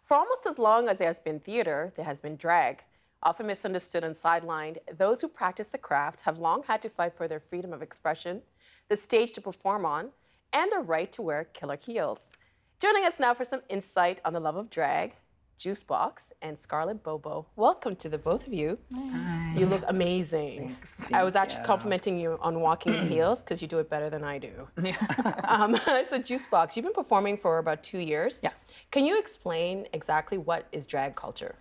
For almost as long as there has been theater, there has been drag. Often misunderstood and sidelined, those who practice the craft have long had to fight for their freedom of expression, the stage to perform on, and the right to wear killer heels. Joining us now for some insight on the love of drag, JuiceBoxx and Scarlett Bobo. Welcome to the both of you. Hi. You look amazing. Thanks. I was actually complimenting you on walking in heels because you do it better than I do. Yeah. So JuiceBoxx, you've been performing for about 2 years. Yeah. Can you explain exactly what is drag culture?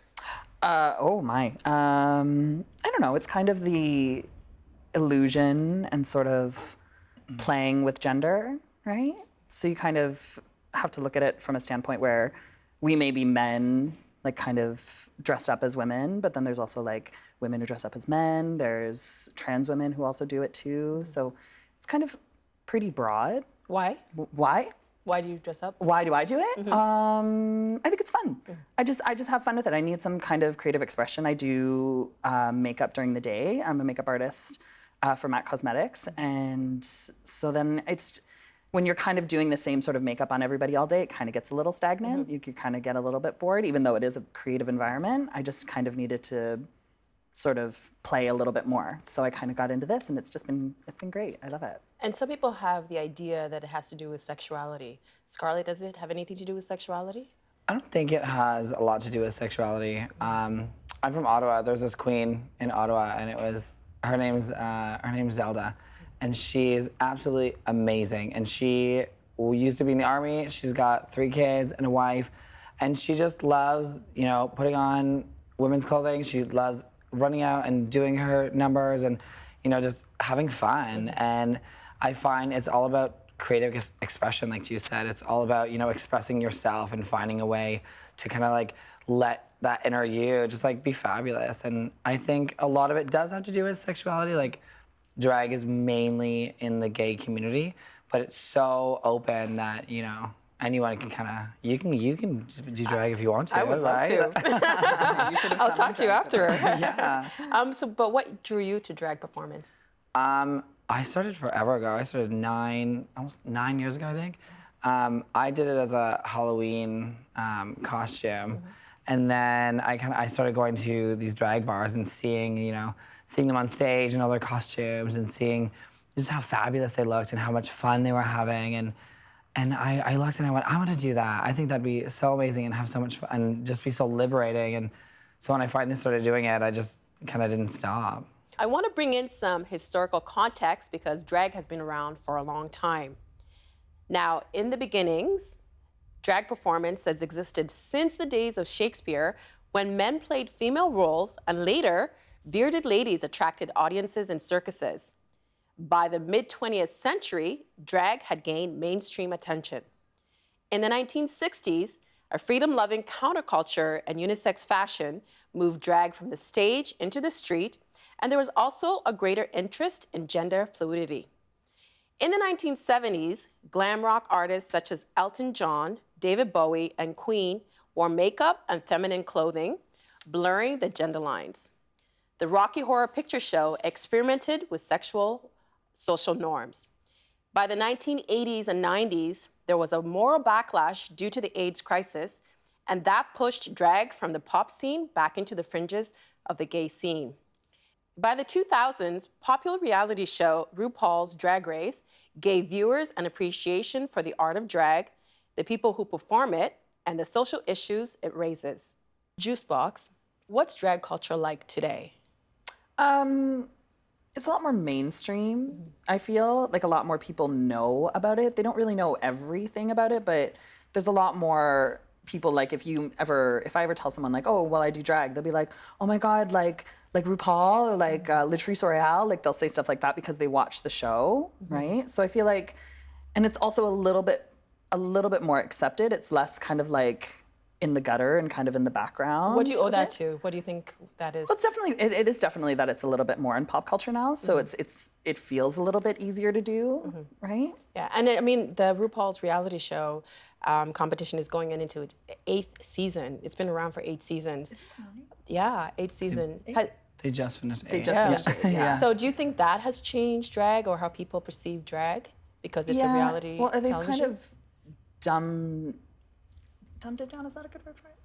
Oh my. I don't know. It's kind of the illusion and sort of playing with gender, right? So you kind of have to look at it from a standpoint where we may be men, like kind of dressed up as women, but then there's also like women who dress up as men. There's trans women who also do it too. So it's kind of pretty broad. Why? Why? Why do you dress up? Why do I do it? I think it's fun. I just have fun with it. I need some kind of creative expression. I do makeup during the day. I'm a makeup artist for MAC Cosmetics, and so then it's when you're kind of doing the same sort of makeup on everybody all day, it kind of gets a little stagnant. You kind of get a little bit bored, even though it is a creative environment. I just kind of needed to sort of play a little bit more. So I kind of got into this, and it's been great. I love it. And some people have the idea that it has to do with sexuality. Scarlett, does it have anything to do with sexuality? I don't think it has a lot to do with sexuality. I'm from Ottawa. There's this queen in Ottawa, and her name's Zelda, and she's absolutely amazing. And she used to be in the army. She's got 3 kids and a wife, and she just loves, putting on women's clothing. She loves running out and doing her numbers, and just having fun. And I find it's all about creative expression, like you said. It's all about, expressing yourself and finding a way to kind of like let that inner you just like be fabulous. And I think a lot of it does have to do with sexuality. Like drag is mainly in the gay community, but it's so open that, anyone can kind of, you can do drag if you want to. I would love to. I'll talk to you after. Yeah. But what drew you to drag performance? I started forever ago. I started almost 9 years ago, I think. I did it as a Halloween costume, and then I started going to these drag bars and seeing them on stage in all their costumes and seeing just how fabulous they looked and how much fun they were having. And I looked and I went, I want to do that. I think that'd be so amazing and have so much fun and just be so liberating. And so when I finally started doing it, I just kind of didn't stop. I want to bring in some historical context because drag has been around for a long time. Now, in the beginnings, drag performance has existed since the days of Shakespeare, when men played female roles, and later, bearded ladies attracted audiences in circuses. By the mid-20th century, drag had gained mainstream attention. In the 1960s, a freedom-loving counterculture and unisex fashion moved drag from the stage into the street, and there was also a greater interest in gender fluidity. In the 1970s, glam rock artists such as Elton John, David Bowie, and Queen wore makeup and feminine clothing, blurring the gender lines. The Rocky Horror Picture Show experimented with social norms. By the 1980s and 90s, there was a moral backlash due to the AIDS crisis, and that pushed drag from the pop scene back into the fringes of the gay scene. By the 2000s, popular reality show RuPaul's Drag Race gave viewers an appreciation for the art of drag, the people who perform it, and the social issues it raises. JuiceBoxx, what's drag culture like today? It's a lot more mainstream. I feel like a lot more people know about it. They don't really know everything about it, but there's a lot more people, like if I ever tell someone like, oh, well, I do drag, they'll be like, oh my God, like RuPaul, or like Latrice Royale, like they'll say stuff like that because they watch the show, right? So I feel like, and it's also a little bit more accepted. It's less kind of like in the gutter and kind of in the background. What do you owe that to? What do you think that is? Well, it is definitely that it's a little bit more in pop culture now. So it feels a little bit easier to do, right? Yeah, and I mean, the RuPaul's reality show competition is going into its 8th season. It's been around for 8 seasons. Is it really? Yeah, 8th season. They just finished 8. They just finished it, yeah. So do you think that has changed drag or how people perceive drag? Because it's a reality television? They've kind of dumbed it down. Is that a good word for it?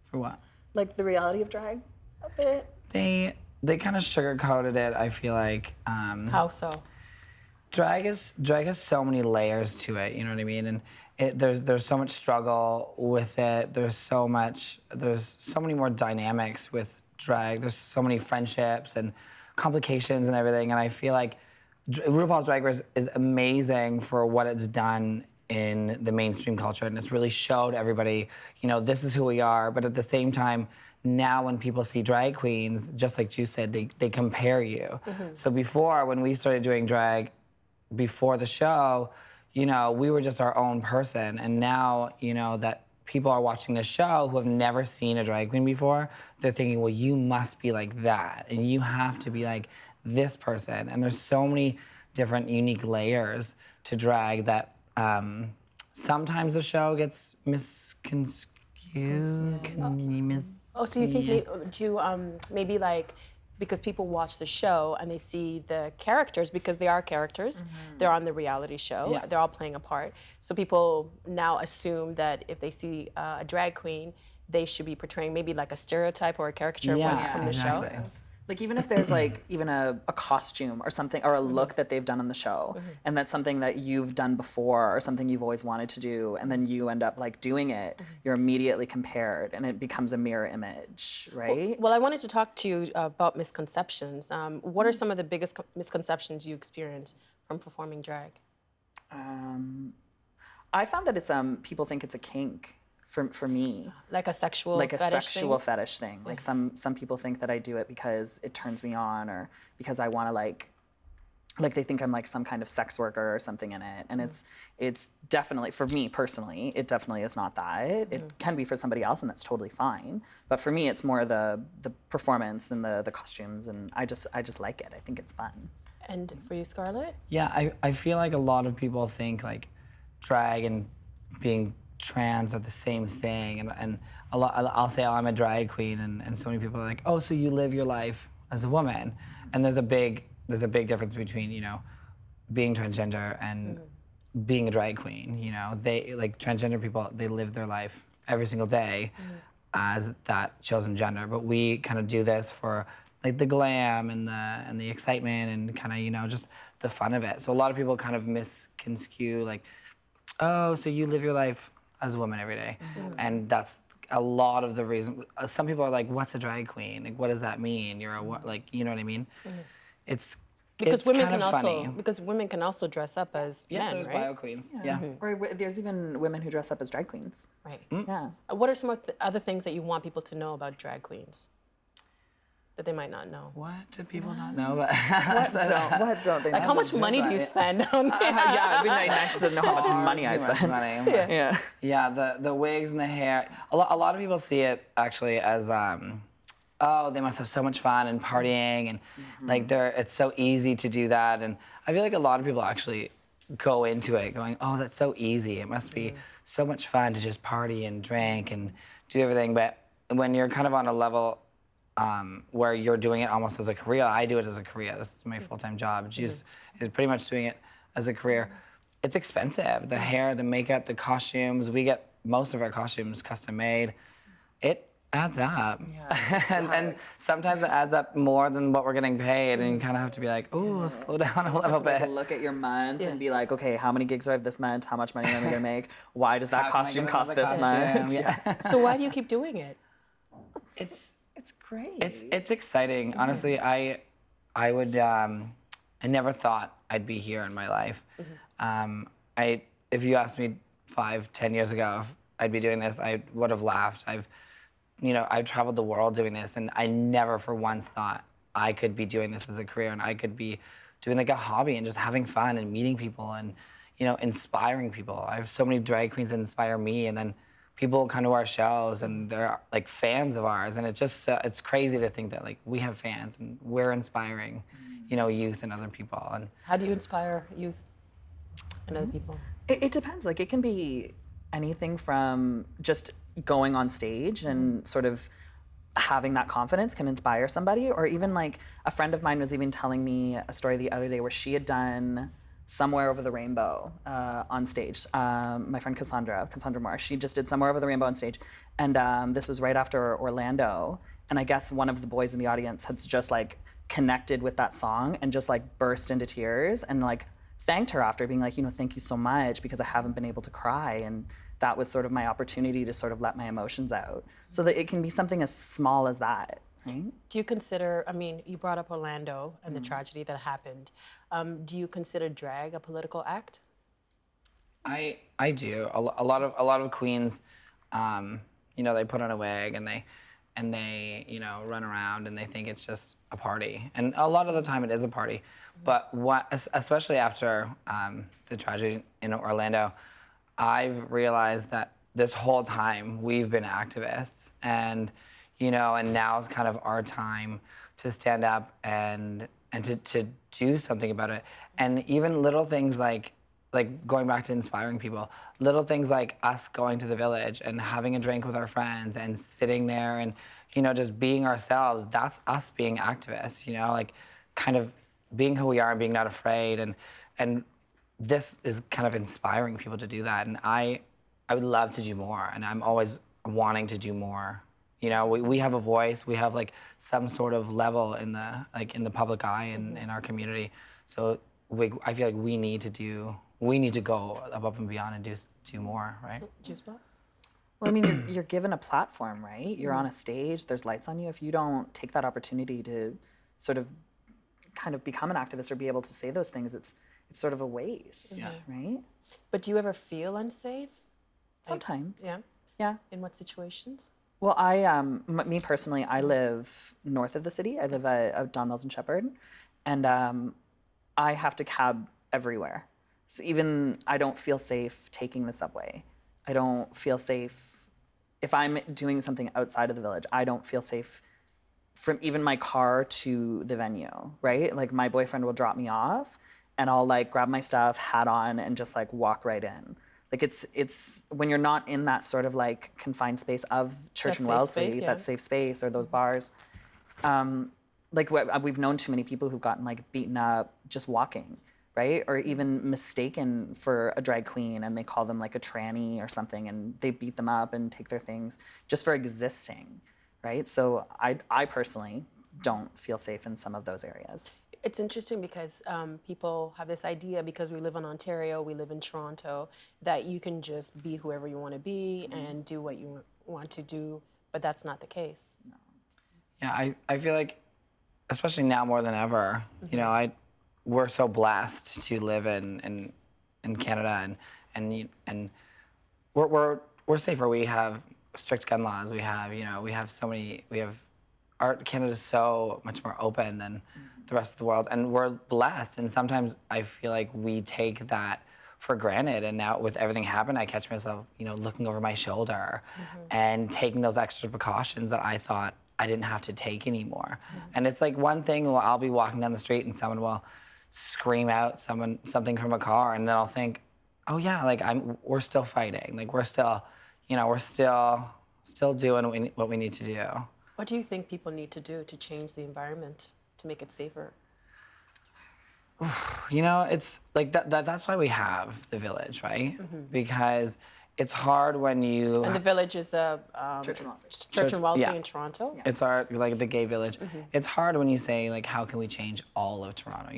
For what? Like the reality of drag, a bit. They kind of sugarcoated it. I feel like. How so? Drag has so many layers to it. You know what I mean? And there's so much struggle with it. There's so many more dynamics with drag. There's so many friendships and complications and everything. And I feel like RuPaul's Drag Race is amazing for what it's done in the mainstream culture, and it's really showed everybody, this is who we are. But at the same time, now when people see drag queens, just like Juice said, they compare you. So before, when we started doing drag before the show, we were just our own person. And now, that people are watching the show who have never seen a drag queen before, they're thinking, well, you must be like that, and you have to be like this person. And there's so many different unique layers to drag that sometimes the show gets misconstrued. Oh, so you think maybe like because people watch the show and they see the characters, because they are characters, they're on the reality show, they're all playing a part. So people now assume that if they see a drag queen, they should be portraying maybe like a stereotype or a caricature from the show. Like even if there's like even a costume or something or a look that they've done on the show, and that's something that you've done before or something you've always wanted to do, and then you end up like doing it, you're immediately compared and it becomes a mirror image, right? Well, I wanted to talk to you about misconceptions. What are some of the biggest misconceptions you experience from performing drag? I found that it's people think it's a kink. For me, like a sexual fetish thing. Like some people think that I do it because it turns me on, or because I want to like they think I'm like some kind of sex worker or something in it. And it's definitely, for me personally, it definitely is not that. It can be for somebody else, and that's totally fine. But for me, it's more the performance and the costumes, and I just like it. I think it's fun. And for you, Scarlett? Yeah, I feel like a lot of people think like drag and being trans are the same thing, and I'll say, oh, I'm a drag queen, and so many people are like, oh, so you live your life as a woman. And there's a big difference between being transgender and being a drag queen. They like transgender people, they live their life every single day as that chosen gender, but we kind of do this for like the glam and the excitement and kind of just the fun of it. So a lot of people kind of misconstrue like, oh, so you live your life as a woman every day. And that's a lot of the reason. Some people are like, what's a drag queen? Like, what does that mean? You're like, you know what I mean? It's women kind of funny. Because women can also dress up as men, there's right? bio queens. Yeah. Or there's even women who dress up as drag queens. Right. Yeah. What are some of the other things that you want people to know about drag queens that they might not know? What do people not know? But What don't they know? Like, how much money do you spend on that? Yeah, it'd be really nice to know how much money I Too much spend. money. Yeah, the wigs and the hair. A lot of people see it actually as, oh, they must have so much fun and partying, and like it's so easy to do that. And I feel like a lot of people actually go into it going, oh, that's so easy. It must be so much fun to just party and drink and do everything. But when you're kind of on a level where you're doing it almost as a career, I do it as a career. This is my full-time job. Juice is pretty much doing it as a career. It's expensive. The hair, the makeup, the costumes. We get most of our costumes custom made. It adds up. and sometimes it adds up more than what we're getting paid, and you kind of have to be like, oh, slow down a little bit. Look at your month and be like, okay, how many gigs do I have this month? How much money am I gonna make? Why does that costume cost this much? So why do you keep doing it? It's great. It's exciting. Honestly, I never thought I'd be here in my life. If you asked me 5-10 years ago if I'd be doing this, I would have laughed. I've traveled the world doing this, and I never for once thought I could be doing this as a career, and I could be doing like a hobby and just having fun and meeting people and inspiring people. I have so many drag queens that inspire me, and then people come to our shows and they're like fans of ours, and it's crazy to think that like we have fans and we're inspiring, youth and other people. And how do you inspire youth and other people? It depends. Like it can be anything from just going on stage and sort of having that confidence can inspire somebody, or even like a friend of mine was even telling me a story the other day where she had done Somewhere Over the Rainbow on stage. My friend Cassandra Moore, she just did Somewhere Over the Rainbow on stage. And this was right after Orlando. And I guess one of the boys in the audience had just like connected with that song and just like burst into tears and like thanked her after, being like, thank you so much because I haven't been able to cry. And that was sort of my opportunity to sort of let my emotions out. So that it can be something as small as that, right? Do you consider, you brought up Orlando and the tragedy that happened. Do you consider drag a political act? I do. A lot of queens, they put on a wig and they run around and they think it's just a party. And a lot of the time it is a party. But especially after the tragedy in Orlando, I've realized that this whole time we've been activists, and now is kind of our time to stand up and to do something about it. And even little things like going back to inspiring people, little things like us going to the village and having a drink with our friends and sitting there and just being ourselves, that's us being activists, kind of being who we are and being not afraid. And this is kind of inspiring people to do that. And I would love to do more, and I'm always wanting to do more. We have a voice, we have like some sort of level in the public eye and in our community. So I feel like we need to go above and beyond and do more, right? JuiceBoxx? Well, you're given a platform, right? You're on a stage, there's lights on you. If you don't take that opportunity to sort of kind of become an activist or be able to say those things, it's sort of a waste, right? But do you ever feel unsafe? Sometimes. Yeah? Yeah. In what situations? Well, me personally, I live north of the city. I live at Don Mills and Shepherd, and I have to cab everywhere. So even I don't feel safe taking the subway. I don't feel safe if I'm doing something outside of the village. I don't feel safe from even my car to the venue, right? Like my boyfriend will drop me off, and I'll like grab my stuff, hat on, and just like walk right in. Like it's when you're not in that sort of like confined space of Church and Wellesley, that safe space or those bars. We've known too many people who've gotten like beaten up just walking, right? Or even mistaken for a drag queen, and they call them like a tranny or something, and they beat them up and take their things just for existing, right? So I personally don't feel safe in some of those areas. It's interesting because people have this idea, because we live in Ontario, we live in Toronto, that you can just be whoever you want to be and do what you want to do, but that's not the case. No. Yeah, I feel like, especially now more than ever, we're so blessed to live in Canada, and we're safer. We have strict gun laws. We have Canada's so much more open than the rest of the world, and we're blessed. And sometimes I feel like we take that for granted. And now with everything happening, I catch myself, looking over my shoulder and taking those extra precautions that I thought I didn't have to take anymore. And it's like one thing, I'll be walking down the street and someone will scream out something from a car, and then I'll think, oh yeah, like we're still fighting, like we're still doing what we need to do. What do you think people need to do to change the environment to make it safer? It's like that's why we have the village, right? Because it's hard when you... And the village is a Church and Wellesley in Toronto. Yeah. It's the gay village. It's hard when you say like, how can we change all of Toronto?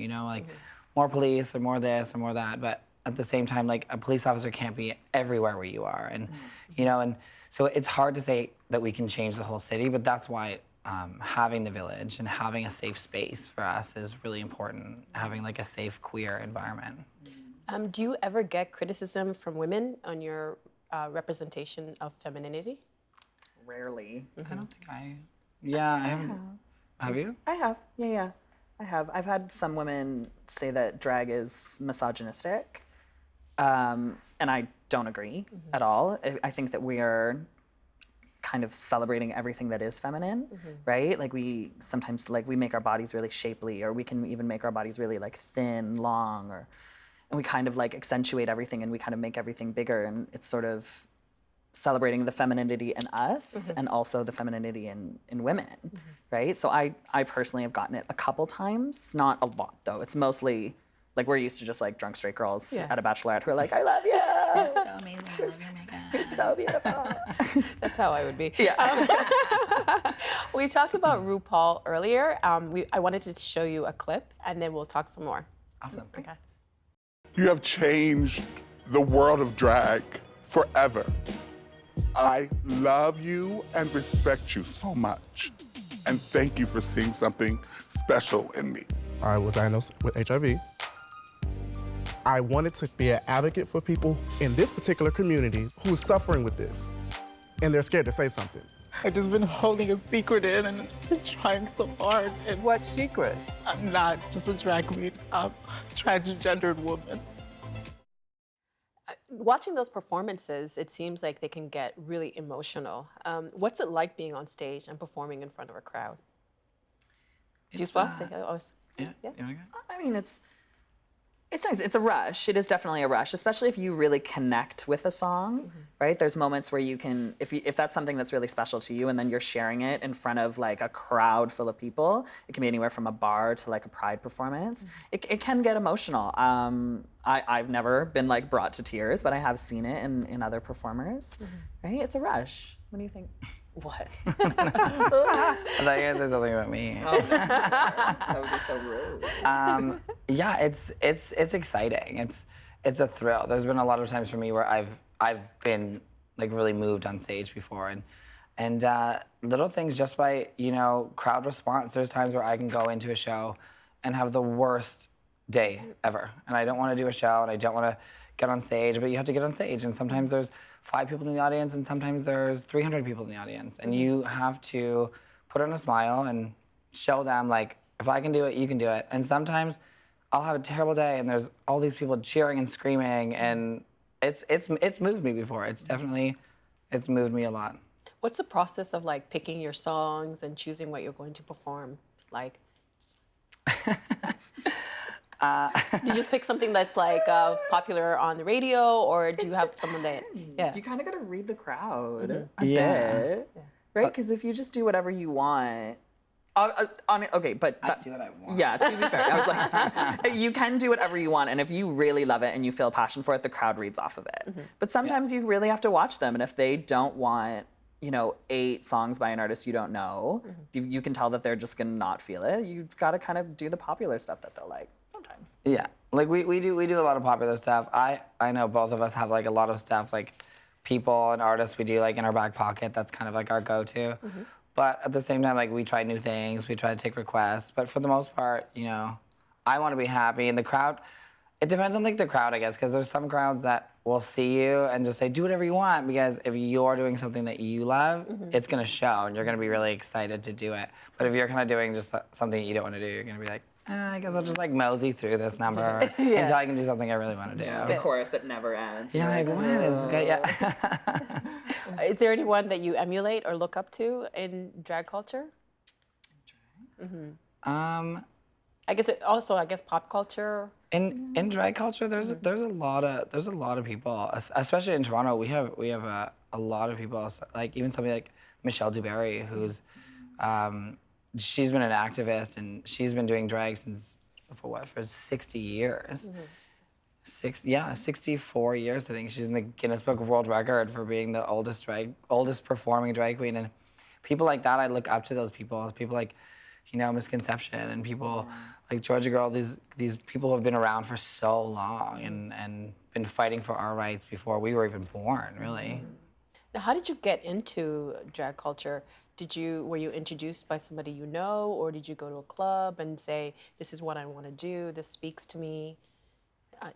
More police or more this or more that. But at the same time, like a police officer can't be everywhere where you are, and and so it's hard to say that we can change the whole city. But that's why having the village and having a safe space for us is really important. Having like a safe queer environment. Do you ever get criticism from women on your representation of femininity? Rarely. I don't think I haven't. Have you? I have. Yeah. I have. I've had some women say that drag is misogynistic, and I don't agree at all. I think that we are kind of celebrating everything that is feminine, right? Like we sometimes we make our bodies really shapely, or we can even make our bodies really like thin, long, and we kind of like accentuate everything, and we kind of make everything bigger, and it's sort of celebrating the femininity in us and also the femininity in women, right? So I personally have gotten it a couple times, not a lot though. It's mostly Like we're used to just like drunk straight girls Yeah. at a bachelorette who are like, I love you. So amazing. I love your makeup. You're so beautiful. That's how I would be. Yeah. We talked about RuPaul earlier. I wanted to show you a clip, and then we'll talk some more. Awesome. Okay. You have changed the world of drag forever. I love you and respect you so much. And thank you for seeing something special in me. I was diagnosed with HIV. I wanted to be an advocate for people in this particular community who's suffering with this, and they're scared to say something. I've just been holding a secret in and been trying so hard. And What secret? I'm not just a drag queen, I'm a transgendered woman. Watching those performances, it seems like they can get really emotional. What's it like being on stage and performing in front of a crowd? JuiceBoxx, say hello. Yeah. Yeah. You wanna go? I mean, it's nice. It's a rush. It is definitely a rush, especially if you really connect with a song, right? There's moments where you can, if that's something that's really special to you, and then you're sharing it in front of like a crowd full of people. It can be anywhere from a bar to like a Pride performance. It can get emotional. I've never been like brought to tears, but I have seen it in other performers, right? It's a rush. What do you think? What? I thought you guys said something about me. That would be so rude. Yeah, it's exciting. It's a thrill. There's been a lot of times for me where I've been like really moved on stage before, and little things just by crowd response. There's times where I can go into a show and have the worst day ever, and I don't want to do a show and I don't want to get on stage, but you have to get on stage, and sometimes there's 5 people in the audience and sometimes there's 300 people in the audience, and you have to put on a smile and show them like, if I can do it, you can do it. And sometimes I'll have a terrible day and there's all these people cheering and screaming, and it's moved me before. It's moved me a lot. What's the process of like picking your songs and choosing what you're going to perform? Like, do you just pick something that's like popular on the radio, or do you have someone that? Yeah. You kind of got to read the crowd a Yeah. bit, right? Because if you just do whatever you want, okay, but I do what I want. yeah, to be fair, I was like, you can do whatever you want, and if you really love it and you feel passion for it, the crowd reads off of it. But sometimes you really have to watch them, and if they don't want 8 songs by an artist you don't know, you can tell that they're just gonna not feel it. You've got to kind of do the popular stuff that they'll like sometimes. Yeah, like we do a lot of popular stuff. I know both of us have like a lot of stuff, like people and artists we do like in our back pocket. That's kind of like our go-to. But at the same time, like we try new things. We try to take requests. But for the most part, I want to be happy, and the crowd. It depends on like the crowd, I guess, because there's some crowds that will see you and just say, do whatever you want, because if you're doing something that you love, it's gonna show, and you're gonna be really excited to do it. But if you're kind of doing just something that you don't want to do, you're gonna be like, I guess I'll just like mosey through this number until I can do something I really want to do. The chorus that never ends. Yeah, like what is good? Yeah. Is there anyone that you emulate or look up to in drag culture? I guess pop culture. In drag culture, there's a lot of people, especially in Toronto. We have a lot of people, like even somebody like Michelle Dubarry, who's she's been an activist, and she's been doing drag since for 60 years. 64 years, I think. She's in the Guinness Book of World Record for being the oldest performing drag queen. And people like that, I look up to those people. People like, Misconception, and people like Georgia Girl. These people have been around for so long and been fighting for our rights before we were even born, really. Now, how did you get into drag culture? Were you introduced by somebody you know, or did you go to a club and say, this is what I want to do, this speaks to me?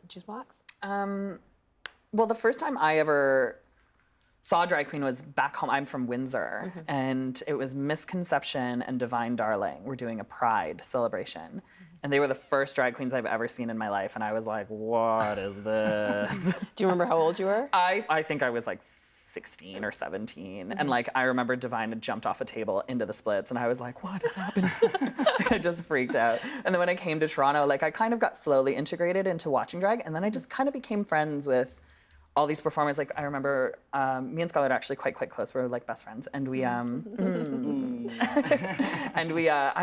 JuiceBoxx? Well, the first time I ever saw a drag queen was back home. I'm from Windsor, and it was Misconception and Divine Darling. We're doing a Pride celebration. And they were the first drag queens I've ever seen in my life, and I was like, what is this? Do you remember how old you were? I think I was like 16 or 17. And like, I remember Divine had jumped off a table into the splits, and I was like, what is happening? Like, I just freaked out. And then when I came to Toronto, like I kind of got slowly integrated into watching drag, and then I just kind of became friends with all these performers. Like I remember, me and Scarlett are actually quite close. We're like best friends. And we, I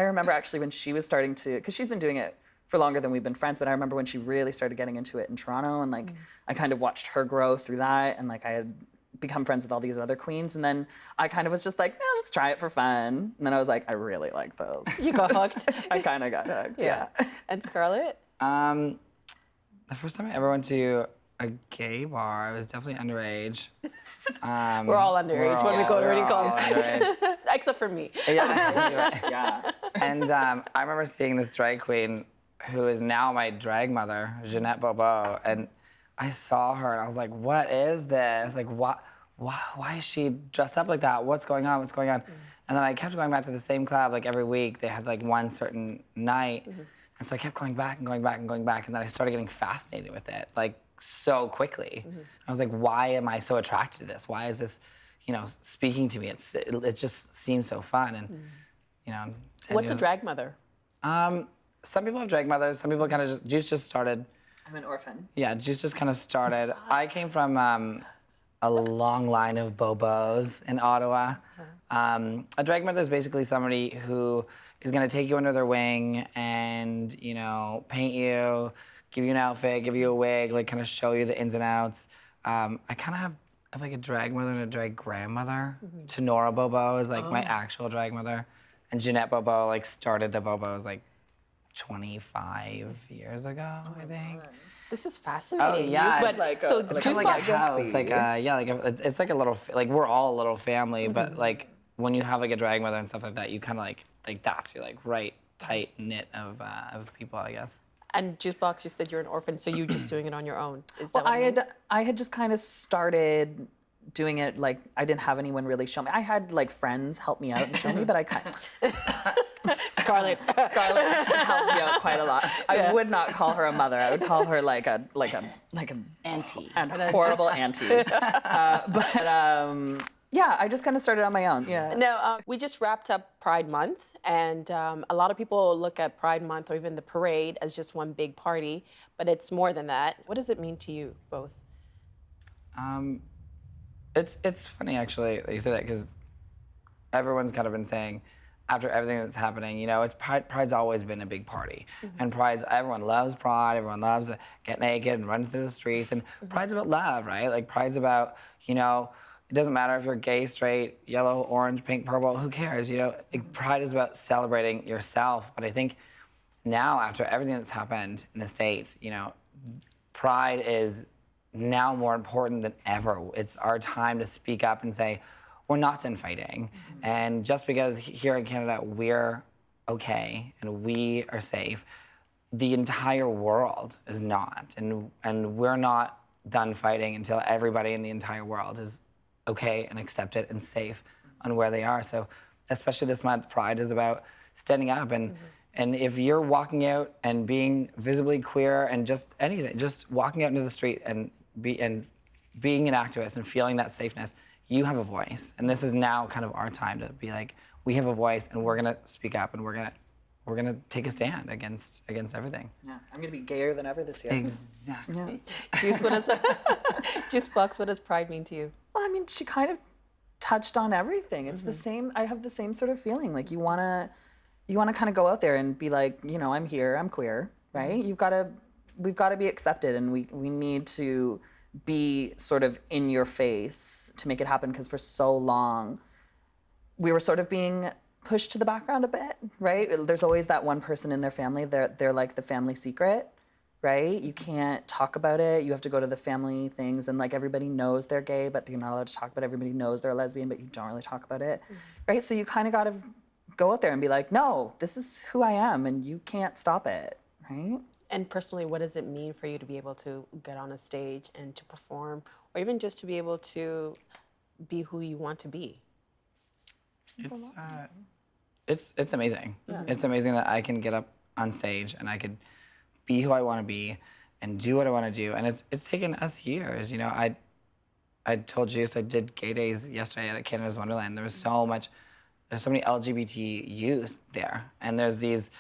remember actually when she was starting to, because she's been doing it for longer than we've been friends, but I remember when she really started getting into it in Toronto, and like I kind of watched her grow through that, and like I had become friends with all these other queens, and then I kind of was just like, I'll just try it for fun. And then I was like, I really like those. You got hooked. I kind of got hooked, yeah. And Scarlett? The first time I ever went to a gay bar, I was definitely underage. We're all underage when we go to we're Rudy all Calls. underage. Except for me. Yeah. And I remember seeing this drag queen who is now my drag mother, Jeanette Bobo, and I saw her and I was like, what is this? Like, why is she dressed up like that? What's going on? What's going on? And then I kept going back to the same club like every week. They had like one certain night. And so I kept going back and going back and going back. And then I started getting fascinated with it, like so quickly. I was like, why am I so attracted to this? Why is this, speaking to me? It just seems so fun. And, 10 What's a years- drag mother? Some people have drag mothers. Some people kind of Juice just started. I'm an orphan. Yeah, Juice just kind of started. I came from a long line of bobos in Ottawa. A drag mother is basically somebody who is going to take you under their wing and, paint you, give you an outfit, give you a wig, like kind of show you the ins and outs. I kind of have like a drag mother and a drag grandmother. Tenora Bobo is like my actual drag mother. And Jeanette Bobo like started the Bobos like 25 years ago, I think. This is fascinating. Oh, yeah, But it's like so It's kind Juice of like a Box. house, it's like a little, like we're all a little family, but like when you have like a drag mother and stuff like that, you kind of like that's your like right tight knit of people, I guess. And JuiceBoxx, you said you're an orphan, so you're just doing it on your own. Is that Well, what it means? I had just kind of started doing it, like I didn't have anyone really show me. I had like friends help me out and show me, but I kind Scarlett. Scarlett helped me out quite a lot. I would not call her a mother. I would call her like an Auntie. and horrible auntie. Yeah, I just kind of started on my own. Yeah. No, we just wrapped up Pride Month, and a lot of people look at Pride Month or even the parade as just one big party, but it's more than that. What does it mean to you both? It's funny actually that you say that because everyone's kind of been saying after everything that's happening, it's Pride's always been a big party, and everyone loves Pride. Everyone loves to get naked and run through the streets, and Pride's about love, right? Like Pride's about it doesn't matter if you're gay, straight, yellow, orange, pink, purple. Who cares? Like, Pride is about celebrating yourself. But I think now after everything that's happened in the States, Pride is now more important than ever. It's our time to speak up and say, we're not done fighting. And just because here in Canada we're okay and we are safe, the entire world is not. And we're not done fighting until everybody in the entire world is okay and accepted and safe on where they are. So especially this month, Pride is about standing up and if you're walking out and being visibly queer and just anything, just walking out into the street and being an activist and feeling that safeness, you have a voice. And this is now kind of our time to be like, we have a voice and we're gonna speak up and we're gonna take a stand against everything. Yeah, I'm gonna be gayer than ever this year. Exactly. JuiceBoxx, what does Pride mean to you? Well, I mean, she kind of touched on everything. It's the same. I have the same sort of feeling. Like you wanna kind of go out there and be like, I'm here, I'm queer, right? We've got to be accepted, and we need to be sort of in your face to make it happen. Because for so long, we were sort of being pushed to the background a bit, right? There's always that one person in their family. They're like the family secret. Right? You can't talk about it. You have to go to the family things, and like everybody knows they're gay, but you're not allowed to talk about it. Everybody knows they're a lesbian, but you don't really talk about it. Right? So you kind of got to go out there and be like, no, this is who I am, and you can't stop it. Right? And personally, what does it mean for you to be able to get on a stage and to perform, or even just to be able to be who you want to be? It's amazing. Yeah. It's amazing that I can get up on stage and I could be who I want to be and do what I want to do. And it's taken us years. I told Juice I did gay days yesterday at Canada's Wonderland. There's so many LGBT youth there. And there's these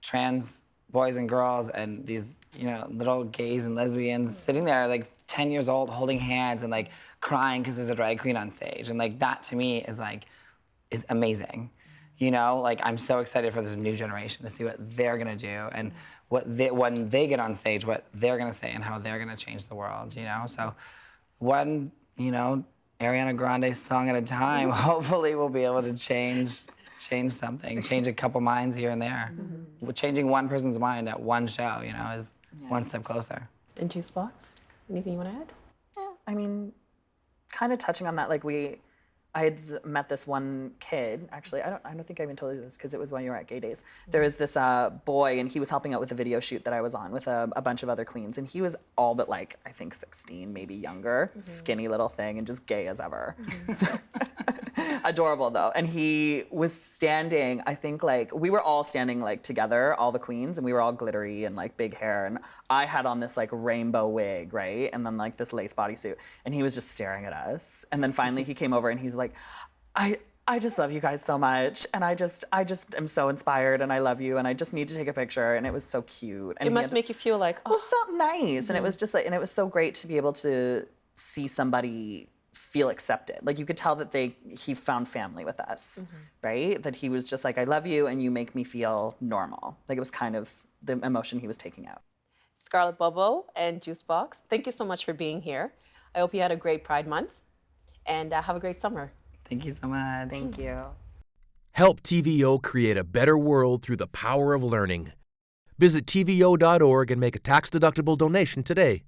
trans boys and girls and these, little gays and lesbians sitting there like 10 years old holding hands and like crying because there's a drag queen on stage. And like that to me is amazing. You know, like I'm so excited for this new generation to see what they're gonna do and when they get on stage, what they're gonna say and how they're gonna change the world. You know, so one, you know, Ariana Grande song at a time. Hopefully, we'll be able to change something, change a couple minds here and there. Changing one person's mind at one show, you know, is one step closer. And JuiceBoxx, anything you want to add? Yeah, I mean, kind of touching on that, like I had met this one kid, actually, I don't think I even told you this because it was when you were at Gay Days. There was this boy and he was helping out with a video shoot that I was on with a bunch of other queens, and he was all but like, I think 16, maybe younger, skinny little thing and just gay as ever. Adorable though. And he was standing, I think like, we were all standing like together, all the queens, and we were all glittery and like big hair, and I had on this like rainbow wig, right? And then like this lace bodysuit, and he was just staring at us. And then finally he came over and he's like, I just love you guys so much, and I just am so inspired, and I love you, and I just need to take a picture, and it was so cute. And It must make you feel like, well, it felt nice, and it was just like, and it was so great to be able to see somebody feel accepted. Like you could tell that he found family with us, right? That he was just like, I love you, and you make me feel normal. Like it was kind of the emotion he was taking out. Scarlett Bobo and JuiceBoxx, thank you so much for being here. I hope you had a great Pride Month, and have a great summer. Thank you so much. Thank you. Help TVO create a better world through the power of learning. Visit TVO.org and make a tax-deductible donation today.